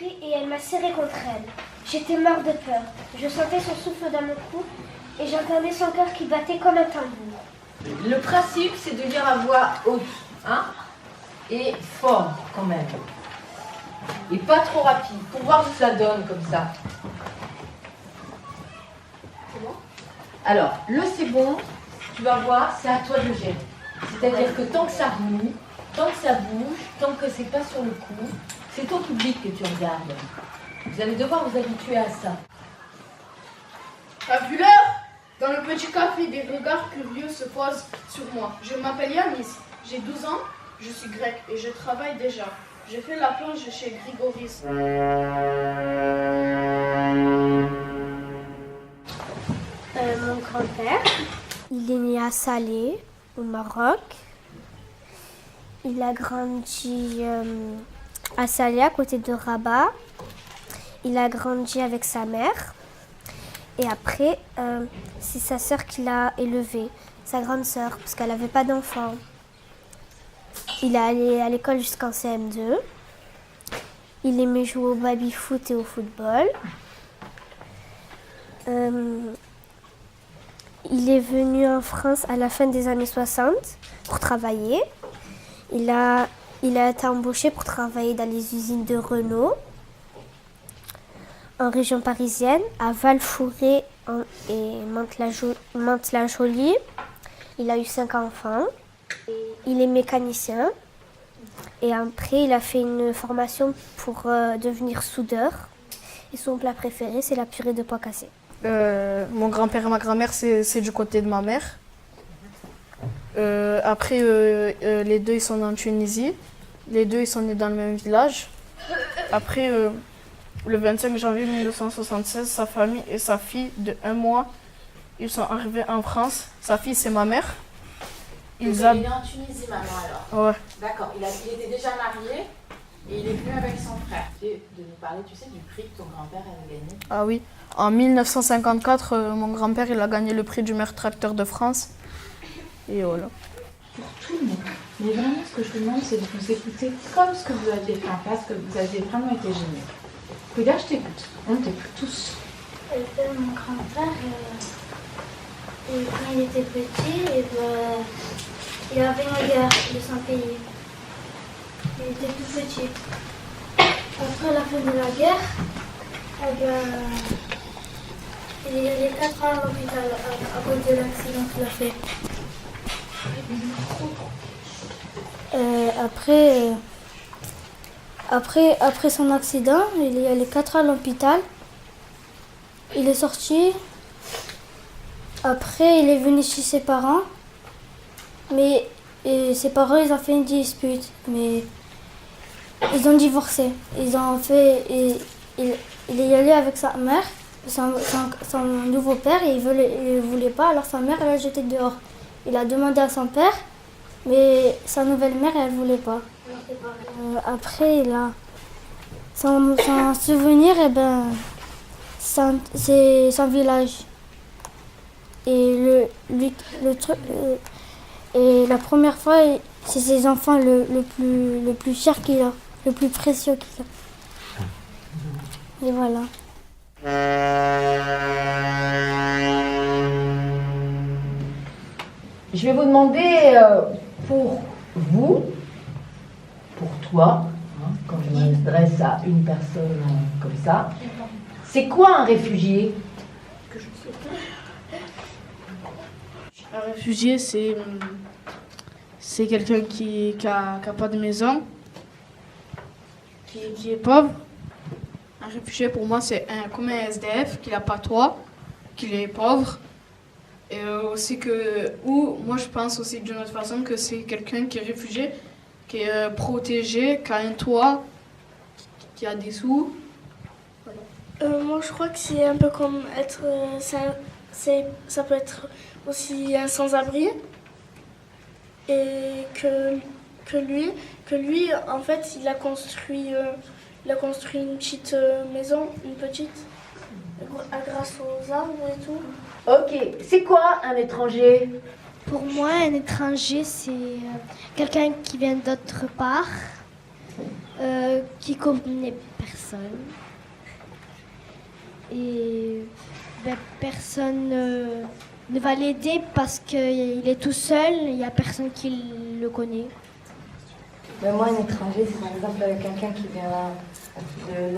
pris et elle m'a serré contre elle. J'étais mort de peur. Je sentais son souffle dans mon cou et j'entendais son cœur qui battait comme un tambour. Le principe, c'est de lire à voix haute, hein, et fort quand même. Et pas trop rapide, pour voir ce que ça donne comme ça. C'est bon? Alors, le c'est bon, tu vas voir, c'est à toi de gérer. C'est-à-dire que tant que ça remue, tant que ça bouge, tant que c'est pas sur le coup, c'est ton public que tu regardes. Vous allez devoir vous habituer à ça. T'as vu l'heure? Dans le petit café, des regards curieux se posent sur moi. Je m'appelle Yanis, j'ai 12 ans, je suis grec et je travaille déjà. Je fais la plonge chez Grigoris. Mon grand-père, il est né à Salé, au Maroc. Il a grandi à Salé, à côté de Rabat. Il a grandi avec sa mère. Et après, c'est sa sœur qui l'a élevé, sa grande sœur, parce qu'elle n'avait pas d'enfant. Il est allé à l'école jusqu'en CM2. Il aimait jouer au baby-foot et au football. Il est venu en France à la fin des années 60 pour travailler. Il a été embauché pour travailler dans les usines de Renault en région parisienne, à Val-Fouré et Mantes-la-Jolie. Il a eu 5 enfants. Il est mécanicien. Et après, il a fait une formation pour devenir soudeur. Et son plat préféré, c'est la purée de pois cassés. Mon grand-père et ma grand-mère, c'est du côté de ma mère. Après, les deux, ils sont en Tunisie. Les deux, ils sont nés dans le même village. Après, le 25 janvier 1976, sa famille et sa fille de 1 mois, ils sont arrivés en France. Sa fille, c'est ma mère. Il est en Tunisie maintenant alors? Ouais. D'accord, il était déjà marié et il est venu avec son frère. De nous parler, tu sais, du prix que ton grand-père avait gagné? Ah oui. En 1954, mon grand-père, il a gagné le prix du meilleur tracteur de France. Et voilà. Pour tout le monde. Mais vraiment, ce que je vous demande, c'est de vous écouter comme ce que vous aviez fait en classe, que vous aviez vraiment été génial. Regarde, je t'écoute. On t'écoute tous. Mon grand-père, quand il était petit, il avait une guerre de son pays. Il était tout petit. Après la fin de la guerre, il est allé 4 ans à l'hôpital à cause de l'accident qu'il a fait. Après son accident, il est allé 4 ans à l'hôpital. Il est sorti. Après, il est venu chez ses parents. Mais ses parents, ils ont fait une dispute. Mais ils ont divorcé. Ils ont fait... Il est allé avec sa mère, son nouveau père, et il ne voulait pas. Alors sa mère, elle l'a jeté dehors. Il a demandé à son père, mais sa nouvelle mère, elle ne voulait pas. Après, il a... Son souvenir, c'est son village. Et et la première fois, c'est ses enfants le plus cher qu'il a, le plus précieux qu'il a. Et voilà. Je vais vous demander pour vous, pour toi, hein, quand je m'adresse à une personne comme ça, c'est quoi un réfugié? Un réfugié, c'est quelqu'un qui a pas de maison, qui est pauvre. Un réfugié, pour moi, c'est comme un SDF, qui n'a pas de toit, qui est pauvre. Et aussi moi je pense aussi d'une autre façon que c'est quelqu'un qui est réfugié, qui est protégé, qui a un toit, qui a des sous. Voilà. Moi je crois que c'est un peu comme être... ça peut être aussi un sans-abri. Et que lui en fait il a construit une petite maison, grâce aux arbres et tout. Ok, c'est quoi un étranger? Pour moi, un étranger, c'est quelqu'un qui vient d'autre part qui connaît personne. Et personne ne va l'aider parce qu'il est tout seul, il n'y a personne qui le connaît. Ben moi, un étranger, c'est par exemple quelqu'un qui vient de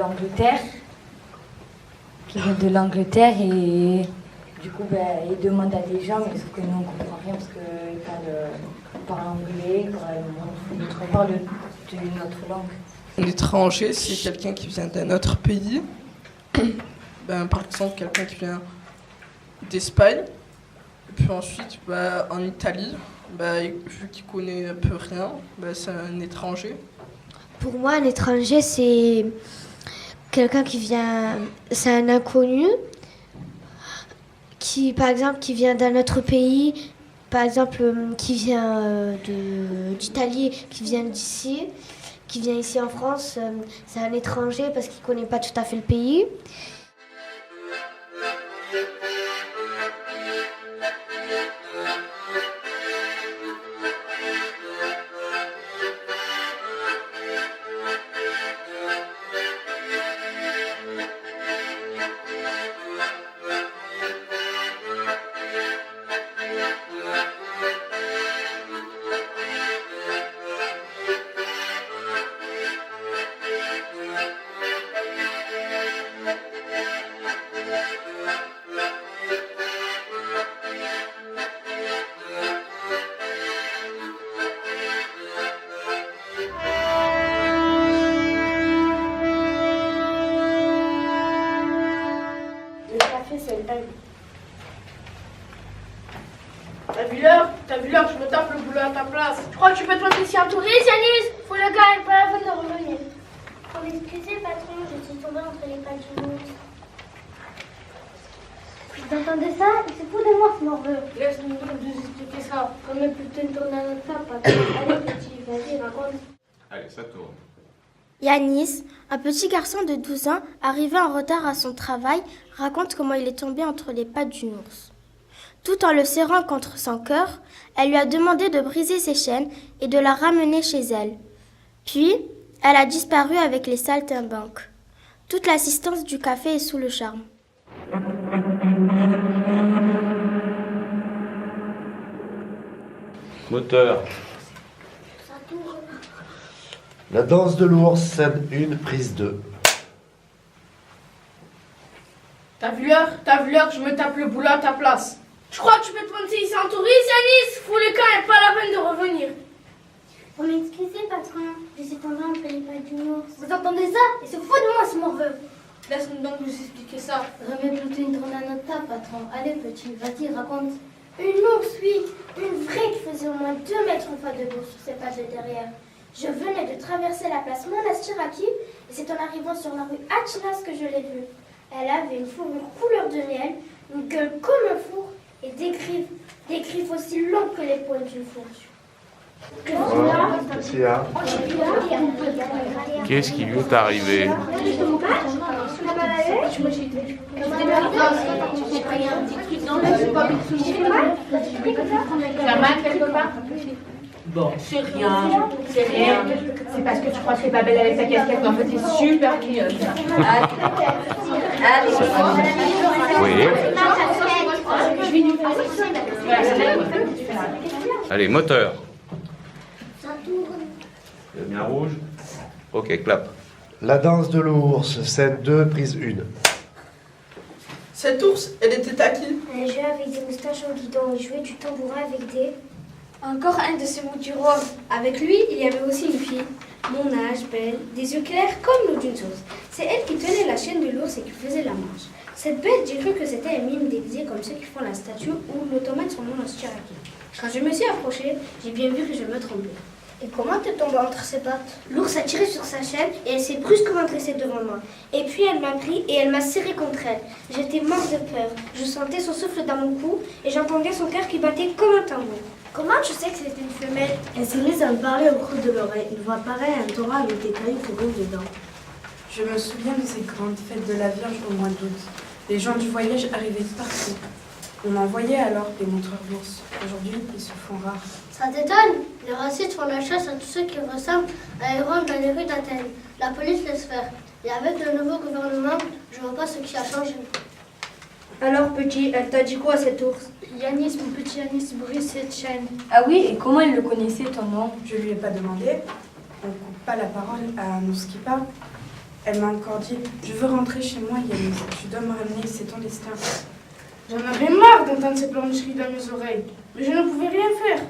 l'Angleterre. Et du coup, il demande à des gens, mais sauf que nous, on ne comprend rien parce qu'ils parlent anglais, on parle d'une autre langue. Un étranger, c'est quelqu'un qui vient d'un autre pays. Par exemple, quelqu'un qui vient d'Espagne. Et puis ensuite, en Italie, vu qu'il connaît un peu rien, c'est un étranger. Pour moi, un étranger, c'est quelqu'un qui vient, c'est un inconnu, par exemple, qui vient d'un autre pays, par exemple, qui vient d'Italie, qui vient d'ici, qui vient ici en France. C'est un étranger parce qu'il ne connaît pas tout à fait le pays. T'as vu l'heure, je me tape le boulot à ta place. Je crois que tu peux te mettre ici en touriste, Yanis. Faut le gars, pas la peine de revenir. Pour m'excuser, patron, je suis tombée entre les pattes du monde. Vous entendez ça? Il se fout de moi, ce morveux. Laisse-nous nous expliquer ça. On met plutôt une tournée à notre table, patron. Allez, petit, vas-y, raconte. Allez, ça tourne. Yanis, un petit garçon de 12 ans, arrivé en retard à son travail, raconte comment il est tombé entre les pattes d'une ours. Tout en le serrant contre son cœur, elle lui a demandé de briser ses chaînes et de la ramener chez elle. Puis, elle a disparu avec les saltimbanques. Toute l'assistance du café est sous le charme. Moteur. La danse de l'ours, scène 1, prise 2. T'as vu l'heure, je me tape le boulot à ta place. Je crois que tu peux te pointer ici en touriste, Yanis. Fous le camp et pas la peine de revenir. Pour m'excuser, patron, je suis tombée entre les pattes d'une ours. Vous entendez ça? Il se fout de moi, ce morveux. Laisse-nous donc nous expliquer ça. Remets plutôt une tournée à notre table, patron. Allez, petit, vas-y, raconte. Une ours, oui, une vraie qui faisait au moins 2 mètres une fois debout sur ses pattes de derrière. Je venais de traverser la place Monastiraki et c'est en arrivant sur la rue Atchinas que je l'ai vue. Elle avait une fourrure couleur de miel, une gueule comme un four et des griffes aussi longues que les poils d'une fourrure. Qu'est-ce qu'il y a? Qu'est-ce qui lui est arrivé? Tu as mal quelque part? Bon, c'est rien. C'est parce que tu crois que c'est pas belle avec sa casquette, mais en fait c'est super mignonne. Allez. Oui. Allez, moteur. Lumière rouge. Ok, clap. La danse de l'ours, scène 2, prise 1. Cette ours, elle était à qui? Elle jouait avec des moustaches en guidon et jouait du tambourin avec des... Encore un de ces mots du rhum. Avec lui, il y avait aussi une fille. Mon âge, belle, des yeux clairs comme l'eau d'une source. C'est elle qui tenait la chaîne de l'ours et qui faisait la marche. Cette bête, j'ai cru que c'était un mime déguisé comme ceux qui font la statue ou l'automate sur Monastiraki. Quand je me suis approchée, j'ai bien vu que je me trompais. Et comment t'es tombée entre ses pattes? L'ours a tiré sur sa chaîne et elle s'est brusquement dressée devant moi. Et puis elle m'a pris et elle m'a serré contre elle. J'étais morte de peur. Je sentais son souffle dans mon cou et j'entendais son cœur qui battait comme un tambour. Comment tu sais que c'était une femelle? Elle s'est mise à me parler au creux de l'oreille. Une voix pareille à un torrent avec des cailloux qui roulent dedans. Je me souviens de ces grandes fêtes de la Vierge au mois d'août. Les gens du voyage arrivaient partout. On en voyait alors des montreurs d'ours. Aujourd'hui, ils se font rares. Ça t'étonne? Les racistes font la chasse à tous ceux qui ressemblent à Héron dans les rues d'Athènes. La police laisse faire. Et avec le nouveau gouvernement, je vois pas ce qui a changé. Alors petit, elle t'a dit quoi cette ours? Yanis, mon petit Yanis, brise cette chaîne. Ah oui, et comment elle le connaissait ton nom? Je lui ai pas demandé. On coupe pas la parole à un ours qui parle. Elle m'a encore dit, je veux rentrer chez moi, Yanis. Tu dois me ramener, c'est ton destin. J'en avais marre d'entendre ces pleurnicheries dans mes oreilles, mais je ne pouvais rien faire.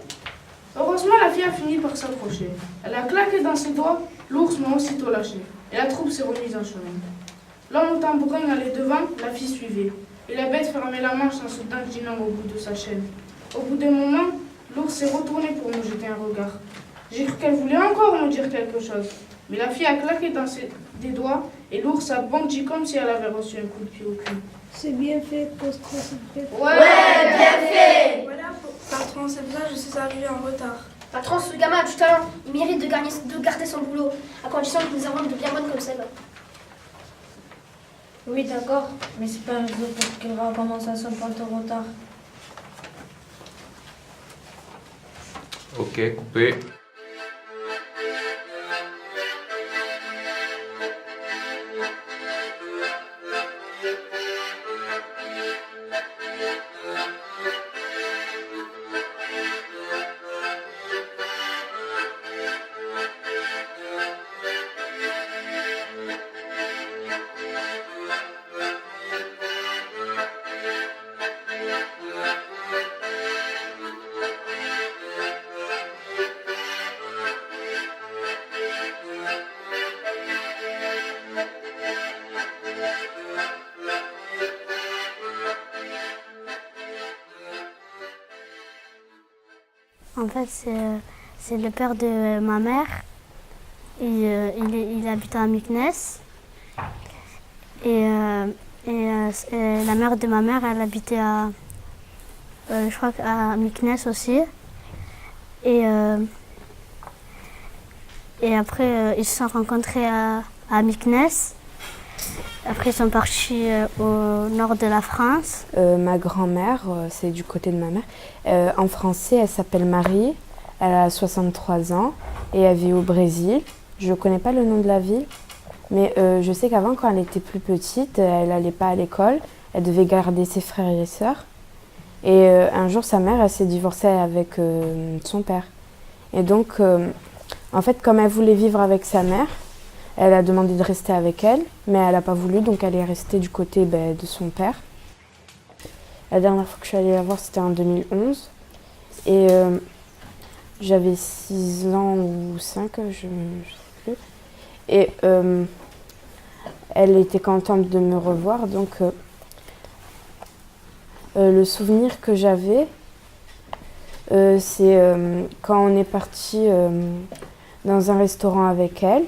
Heureusement, la fille a fini par s'approcher. Elle a claqué dans ses doigts, l'ours m'a aussitôt lâché, et la troupe s'est remise en chemin. L'homme au tambourin allait devant, la fille suivait, et la bête fermait la manche en se dandinant au bout de sa chaîne. Au bout d'un moment, l'ours s'est retourné pour me jeter un regard. J'ai cru qu'elle voulait encore me dire quelque chose, mais la fille a claqué dans des doigts, et l'ours a bondi comme si elle avait reçu un coup de pied au cul. C'est bien fait, patron, c'est fait. Ouais, bien fait. Voilà, patron, c'est pour ça que je suis arrivée en retard. Patron, ce gamin a du talent. Il mérite de garder son boulot, à condition que nous avons de bien bonnes comme celle-là. Oui, d'accord, mais c'est pas un raison pour qu'elle recommence à son pointe en retard. Ok, coupé. En fait, c'est le père de ma mère. Il habite à Myknès. Et la mère de ma mère, elle habitait je crois à Myknès aussi. Et après, ils se sont rencontrés à Myknès. Après, ils sont partis au nord de la France. Ma grand-mère, c'est du côté de ma mère. En français, elle s'appelle Marie. Elle a 63 ans et elle vit au Brésil. Je ne connais pas le nom de la ville, mais je sais qu'avant, quand elle était plus petite, elle n'allait pas à l'école. Elle devait garder ses frères et sœurs. Et un jour, sa mère, elle s'est divorcée avec son père. Et donc, en fait, comme elle voulait vivre avec sa mère, elle a demandé de rester avec elle, mais elle n'a pas voulu, donc elle est restée du côté de son père. La dernière fois que je suis allée la voir, c'était en 2011. Et j'avais 6 ans ou 5, je ne sais plus. Et elle était contente de me revoir, donc le souvenir que j'avais, c'est quand on est parti dans un restaurant avec elle.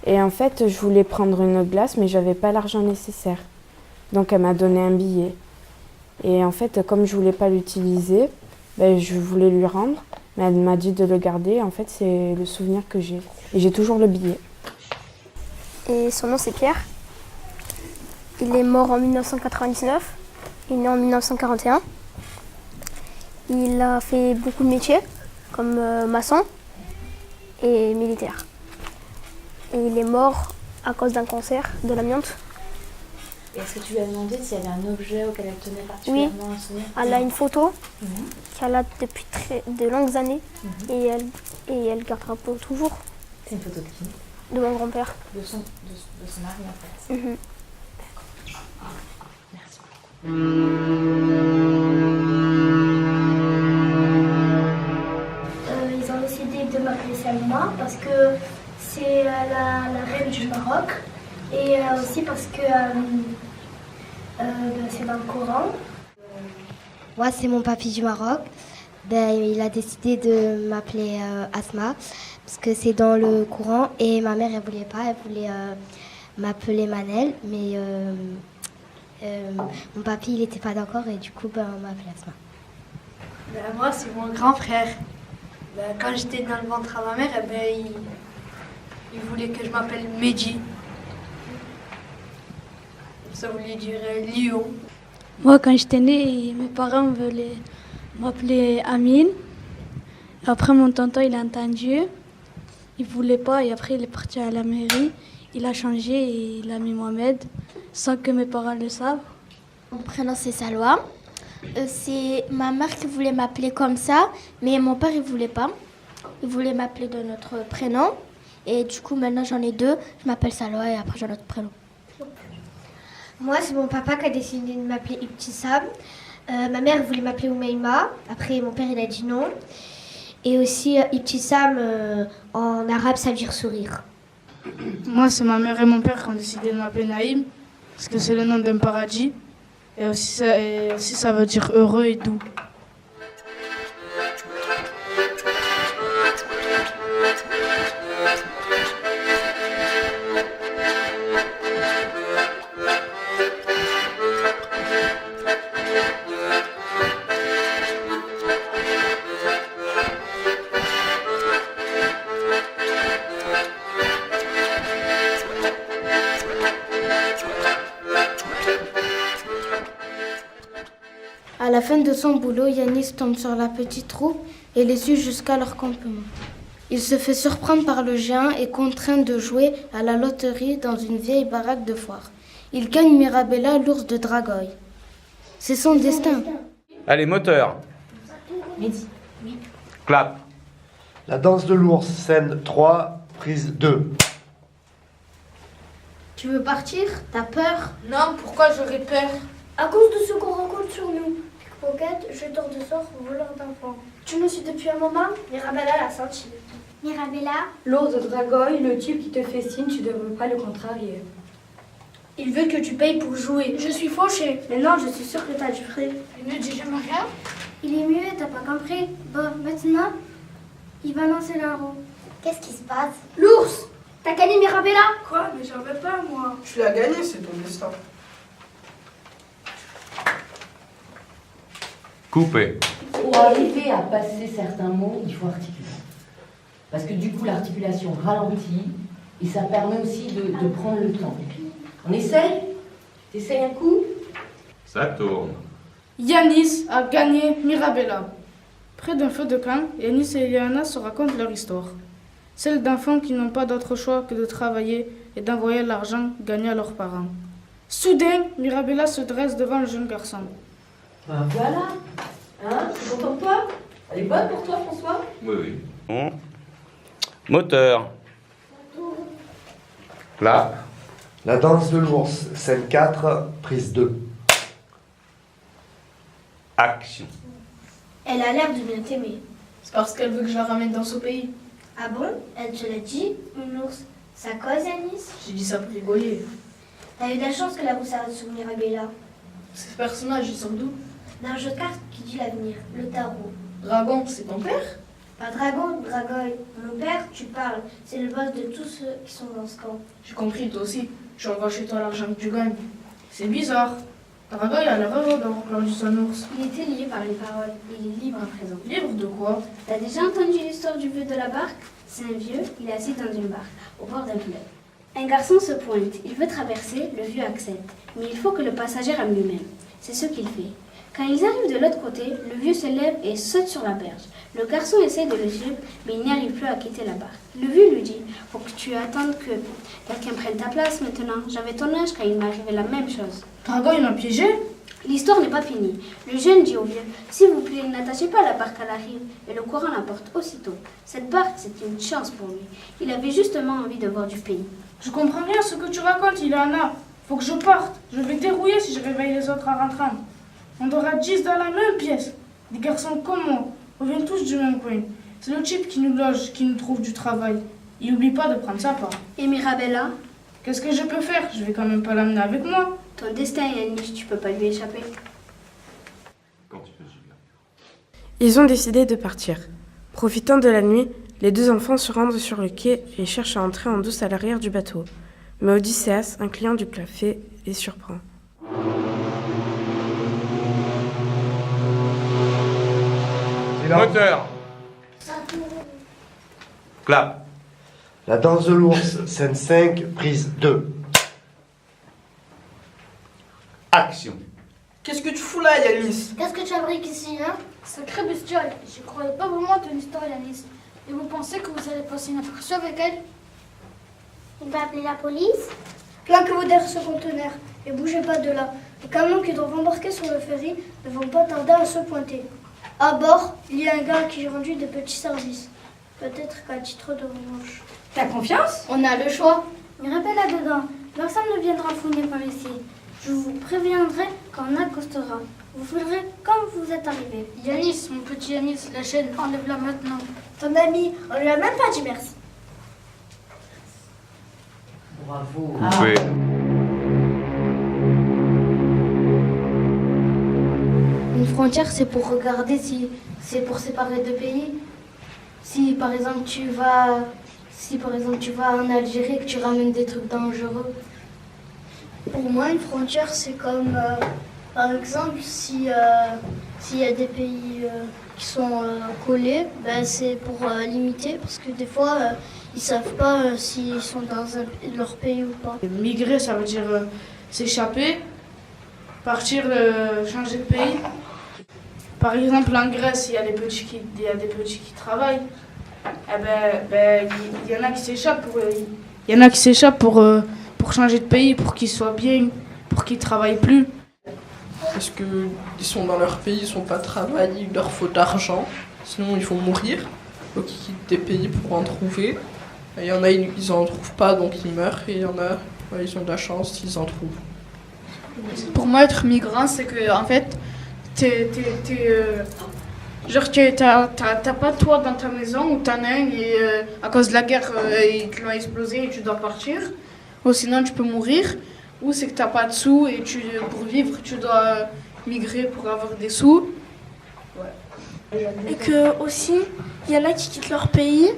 Et en fait, je voulais prendre une glace, mais je n'avais pas l'argent nécessaire. Donc elle m'a donné un billet. Et en fait, comme je ne voulais pas l'utiliser, je voulais lui rendre. Mais elle m'a dit de le garder. En fait, c'est le souvenir que j'ai. Et j'ai toujours le billet. Et son nom, c'est Pierre. Il est mort en 1999. Il est né en 1941. Il a fait beaucoup de métiers, comme maçon et militaire. Et il est mort à cause d'un cancer de l'amiante. Est-ce que tu lui as demandé s'il y avait un objet auquel elle tenait particulièrement à souvenir? Elle a une photo qu'elle a depuis de longues années et elle gardera pour toujours. C'est une photo de qui? De mon grand-père. De son mari en fait. D'accord. Merci. Ils ont décidé de m'appeler Salma parce que c'est la reine du Maroc et aussi parce que c'est dans le Coran. Moi, c'est mon papy du Maroc. Il a décidé de m'appeler Asma parce que c'est dans le Coran et ma mère, elle voulait m'appeler Manel, mais mon papy, il n'était pas d'accord et du coup, on m'a appelé Asma. Moi, c'est mon grand frère. Quand j'étais dans le ventre à ma mère, il voulait que je m'appelle Mehdi. Ça voulait dire lion. Moi, quand j'étais née, mes parents voulaient m'appeler Amine. Après, mon tonton, il a entendu. Il voulait pas et après, il est parti à la mairie. Il a changé et il a mis Mohamed sans que mes parents le savent. Mon prénom, c'est Salwa. C'est ma mère qui voulait m'appeler comme ça, mais mon père, il voulait pas. Il voulait m'appeler de notre prénom. Et du coup, maintenant, j'en ai deux. Je m'appelle Salwa et après, j'ai un autre prénom. Moi, c'est mon papa qui a décidé de m'appeler Ibtissam. Ma mère voulait m'appeler Oumeima. Après, mon père, il a dit non. Et aussi, Ibtissam, en arabe, ça veut dire sourire. Moi, c'est ma mère et mon père qui ont décidé de m'appeler Naïm, parce que c'est le nom d'un paradis. Et aussi, ça veut dire heureux et doux. À la fin de son boulot, Yanis tombe sur la petite troupe et les suit jusqu'à leur campement. Il se fait surprendre par le géant et contraint de jouer à la loterie dans une vieille baraque de foire. Il gagne Mirabella, l'ours de Dragoy. C'est son destin. Allez, moteur. Clap. La danse de l'ours, scène 3, prise 2. Tu veux partir? T'as peur? Non, pourquoi j'aurais peur? À cause de ce qu'on raconte sur nous. Pickpocket, jeteur de sorts, voleur d'enfants. Tu nous suis depuis un moment? Mirabella l'a senti. Mirabella? L'ours de Dragoy, le type qui te fait signe, tu devrais pas le contrarier. Il veut que tu payes pour jouer. Je suis fauchée. Mais non, je suis sûre que t'as du frais. Il ne dit jamais rien? Il est muet, t'as pas compris? Bon, maintenant, il va lancer la roue. Qu'est-ce qui se passe? L'ours! T'as gagné Mirabella? Quoi? Mais j'en veux pas, moi. Tu l'as gagné, c'est ton destin. Coupé. Pour arriver à passer certains mots, il faut articuler. Parce que du coup, l'articulation ralentit et ça permet aussi de prendre le temps. On essaye? T'essayes un coup? Ça tourne. Yanis a gagné Mirabella. Près d'un feu de camp, Yanis et Eliana se racontent leur histoire. Celle d'enfants qui n'ont pas d'autre choix que de travailler et d'envoyer l'argent gagné à leurs parents. Soudain, Mirabella se dresse devant le jeune garçon. Ben voilà. Hein? Tu es content de toi? Elle est bonne pour toi, François? Oui, oui. Bon. Moteur. Clap. La danse de l'ours, scène 4, prise 2. Action. Elle a l'air de bien t'aimer. C'est parce qu'elle veut que je la ramène dans ce pays. Ah bon? Elle te l'a dit, une ours. Ça cause, Yanis? J'ai dit ça pour rigoler. T'as eu de la chance que la roue s'arrête sur Mirabella. Ce personnage, il sort d'où? D'un jeu de cartes qui dit l'avenir, le tarot. Dragon, c'est ton père? Pas Dragon, Dragoy. Mon père, tu parles. C'est le boss de tous ceux qui sont dans ce camp. J'ai compris, toi aussi. Je envoie chez toi l'argent que tu gagnes. C'est bizarre. Dragoy a l'air heureux d'avoir perdu son ours. Il était lié par les paroles. Il est libre à présent. Libre de quoi? T'as déjà entendu l'histoire du vieux de la barque? C'est un vieux, il est assis dans une barque, au bord d'un fleuve. Un garçon se pointe, il veut traverser, le vieux accepte. Mais il faut que le passager rame lui-même. C'est ce qu'il fait. Quand ils arrivent de l'autre côté, le vieux se lève et saute sur la berge. Le garçon essaie de le suivre, mais il n'y arrive plus à quitter la barque. Le vieux lui dit, faut que tu attendes que quelqu'un prenne ta place maintenant. J'avais ton âge quand il m'arrivait la même chose. Dragoy m'a piégé? L'histoire n'est pas finie. Le jeune dit au vieux, s'il vous plaît, n'attachez pas la barque à la rive. Et le courant l'emporte aussitôt. Cette barque, c'est une chance pour lui. Il avait justement envie de voir du pays. Je comprends rien ce que tu racontes, Ileana. Faut que je parte. Je vais dérouiller si je réveille les autres en rentrant. On aura 10 dans la même pièce. Des garçons comme moi. On vient tous du même coin. C'est le type qui nous loge, qui nous trouve du travail. Il n'oublie pas de prendre sa part. Et Mirabella? Qu'est-ce que je peux faire? Je vais quand même pas l'amener avec moi. Ton destin, Yanis, tu peux pas lui échapper. Quand tu veux, Julia. Ils ont décidé de partir. Profitant de la nuit, les deux enfants se rendent sur le quai et cherchent à entrer en douce à l'arrière du bateau. Mais Odysseas, un client du café, les surprend. Moteur. Clap. La danse de l'ours, scène 5, prise 2. Action. Qu'est-ce que tu fous là, Yanis? Qu'est-ce que tu fabriques ici, hein? Sacrée bestiole, je croyais pas vraiment ton histoire, Yanis. Et vous pensez que vous allez passer une aperçu avec elle? Il va appeler la police? Planquez-vous derrière ce conteneur et bougez pas de là. Les camions qui doivent embarquer sur le ferry ne vont pas tarder à se pointer. À bord, il y a un gars qui rendu des petits services. Peut-être qu'à titre de revanche. T'as confiance? On a le choix. Grimpez là-dedans. Personne ne viendra fouiller par ici. Je vous préviendrai quand on accostera. Vous fouillerez comme vous êtes arrivé. Yanis, mon petit Yanis, la chaîne, enlève-la maintenant. Ton ami, on lui a même pas dit merci. Bravo. Vous pouvez. Une frontière, c'est pour regarder si c'est pour séparer deux pays. Si par exemple tu vas en Algérie et que tu ramènes des trucs dangereux. Pour moi, une frontière, c'est comme, par exemple, s'il y a des pays qui sont collés, ben, c'est pour limiter, parce que des fois, ils savent pas s'ils sont dans leur pays ou pas. Migrer, ça veut dire s'échapper, partir, changer de pays. Par exemple, en Grèce, il y a des petits qui travaillent. Il y en a qui s'échappent pour changer de pays, pour qu'ils soient bien, pour qu'ils travaillent plus. Parce qu'ils sont dans leur pays, ils sont pas travaillés, il leur faut d'argent, sinon ils vont mourir. Donc ils quittent des pays pour en trouver. Il y en a, ils en trouvent pas, donc ils meurent. Et il y en a, ils ont de la chance, ils en trouvent. Pour moi, être migrant, c'est que en fait, t'as pas de toit dans ta maison ou t'en as un et à cause de la guerre, ils te l'ont explosé et tu dois partir. Ou sinon, tu peux mourir. Ou c'est que t'as pas de sous et pour vivre, tu dois migrer pour avoir des sous. Ouais. Et que aussi, il y en a qui quittent leur pays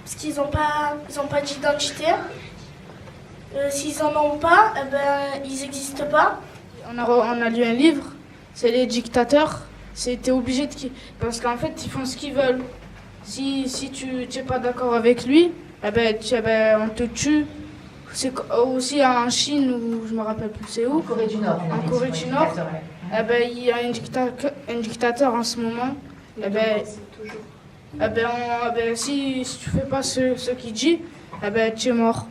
parce qu'ils n'ont pas d'identité. S'ils en ont pas, ils n'existent pas. On a lu un livre, c'est les dictateurs. T'es obligé de... Parce qu'en fait, ils font ce qu'ils veulent. Si tu n'es pas d'accord avec lui, on te tue. C'est aussi en Chine, ou je me rappelle plus c'est où. En Corée du Nord. En Corée du Nord, il y a un dictateur en ce moment. Si tu fais pas ce qu'il dit, tu es mort.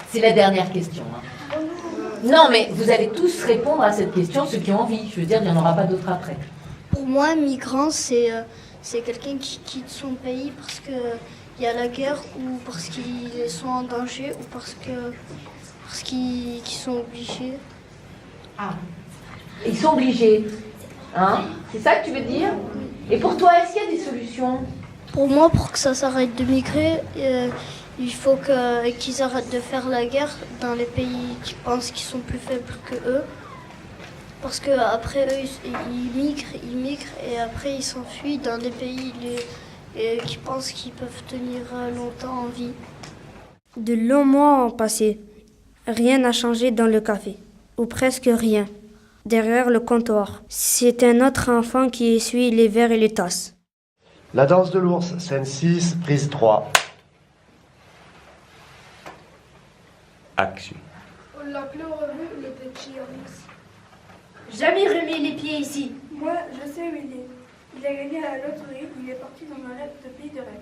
C'est la dernière question. Hein. Non, mais vous allez tous répondre à cette question, ceux qui ont envie. Je veux dire, il n'y en aura pas d'autres après. Pour moi, migrant, c'est quelqu'un qui quitte son pays parce qu'il y a la guerre ou parce qu'ils sont en danger ou parce qu'ils sont obligés. Ah, ils sont obligés. Hein? C'est ça que tu veux dire? Et pour toi, est-ce qu'il y a des solutions? Pour moi, pour que ça s'arrête de migrer, il faut qu'ils arrêtent de faire la guerre dans les pays qui pensent qu'ils sont plus faibles que eux. Parce qu'après, eux, ils migrent et après, ils s'enfuient dans des pays qui pensent qu'ils peuvent tenir longtemps en vie. De longs mois ont passé. Rien n'a changé dans le café. Ou presque rien. Derrière le comptoir, c'est un autre enfant qui essuie les verres et les tasses. La danse de l'ours, scène 6, prise 3. Action. On l'appelait au revue le petit Yanis. Jamais remis les pieds ici. Moi, je sais où il est. Il a gagné à la loterie, il est parti dans un rêve de pays de rêve.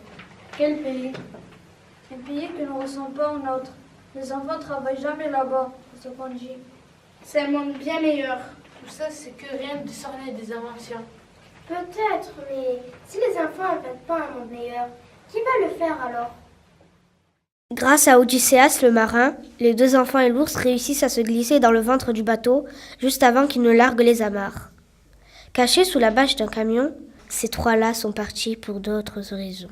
Quel pays? Un pays que nous ne ressemble pas au nôtre. Les enfants ne travaillent jamais là-bas, au Sopanji. C'est un monde bien meilleur. Tout ça, c'est que rien de discerner des inventions. Peut-être, mais si les enfants n'inventent pas un monde meilleur, qui va le faire alors? Grâce à Odysseas le marin, les deux enfants et l'ours réussissent à se glisser dans le ventre du bateau juste avant qu'il ne largue les amarres. Cachés sous la bâche d'un camion, ces trois-là sont partis pour d'autres horizons.